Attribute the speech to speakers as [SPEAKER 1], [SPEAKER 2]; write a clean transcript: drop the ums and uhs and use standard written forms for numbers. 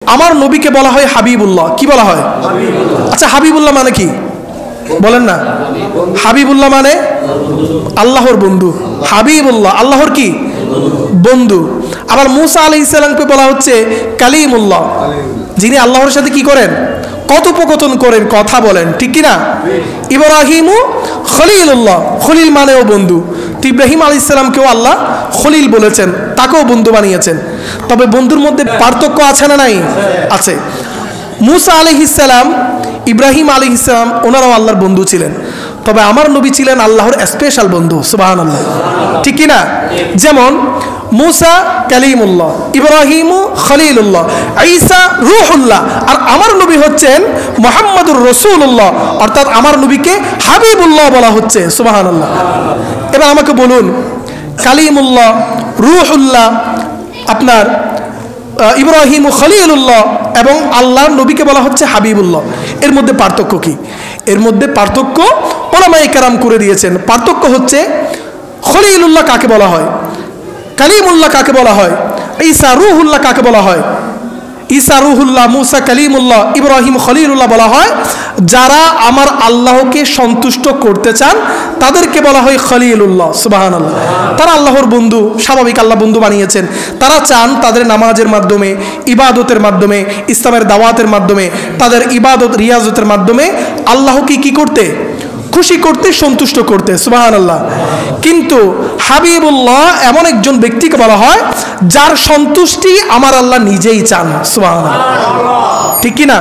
[SPEAKER 1] আমার নবীকে বলা হয় হাবিবুল্লাহ। কি বলা হয়? আচ্ছা, হাবিবুল্লাহ মানে কি বলেন না? হাবিবুল্লাহ মানে আল্লাহর বন্ধু। হাবিবুল্লাহ আল্লাহর কি বন্ধু। আবার মুসা আলাইহিস সালামকে বলা হচ্ছে কালিমুল্লাহ, যিনি আল্লাহর সাথে কি করেন? কথোপকথন করেন, কথা বলেন, ঠিক কি না? ইব্রাহিমু খলিলুল্লাহ, খলিল মানেও বন্ধু। তো ইব্রাহিম আলাইহিস সালামকেও আল্লাহ খলিল বলেছেন, তাকেও বন্ধু বানিয়েছেন। তবে বন্ধুর মধ্যে পার্থক্য আছে না নাই? আছে। মুসা আলাইহিস সালাম, ইব্রাহিম আলাইহিস সালাম ওনারাও আল্লাহর বন্ধু ছিলেন, তবে আমার নবী ছিলেন আল্লাহর স্পেশাল বন্ধু। সুবহানাল্লাহ, ঠিক কি না? যেমন মুসা কালিমুল্লাহ, ইব্রাহিমু খলিলুল্লাহ, ঈসা রূহুল্লাহ, আর আমার নবী হচ্ছেন মুহাম্মাদুর রাসূলুল্লাহ, অর্থাৎ আমার নবীকে হাবিবুল্লাহ বলা হচ্ছে। সুবহানাল্লাহ। এবার আমাকে বলুন, কালিমুল্লাহ, রূহুল্লাহ, আপনার ইব্রাহিম খলিলুল্লাহ এবং আল্লাহর নবীকে বলা হচ্ছে হাবিবুল্লাহ, এর মধ্যে পার্থক্য কি? এর মধ্যে পার্থক্য উলামায়ে কেরাম করে দিয়েছেন। পার্থক্য হচ্ছে খলিলুল্লাহ কাকে বলা হয়, কালিমুল্লাহ কাকে বলা হয়, ঈসা রূহুল্লাহ কাকে বলা হয়। ঈসা রূহুল্লাহ, মুসা কালিমুল্লাহ, ইব্রাহিম খলিলুল্লাহ বলা হয় যারা আমার আল্লাহকে সন্তুষ্ট করতে চান তাদেরকে বলা হয় খলিলুল্লাহ। সুবহানাল্লাহ। তারা আল্লাহর বন্ধু, স্বাভাবিক, আল্লাহ বন্ধু বানিয়েছেন। তারা চান তাদের নামাজের মাধ্যমে, ইবাদতের মাধ্যমে, ইসলামের দাওয়াতের মাধ্যমে, তাদের ইবাদত রিয়াজতের মাধ্যমে আল্লাহকে কি করতে? খুশি করতে, সন্তুষ্ট করতে। সুবহানাল্লাহ। কিন্তু হাবিবুল্লাহ এমন একজন ব্যক্তিকে বলা হয় যার সন্তুষ্টি আমার আল্লাহ নিজেই চান। সুবহানাল্লাহ, ঠিক কি না?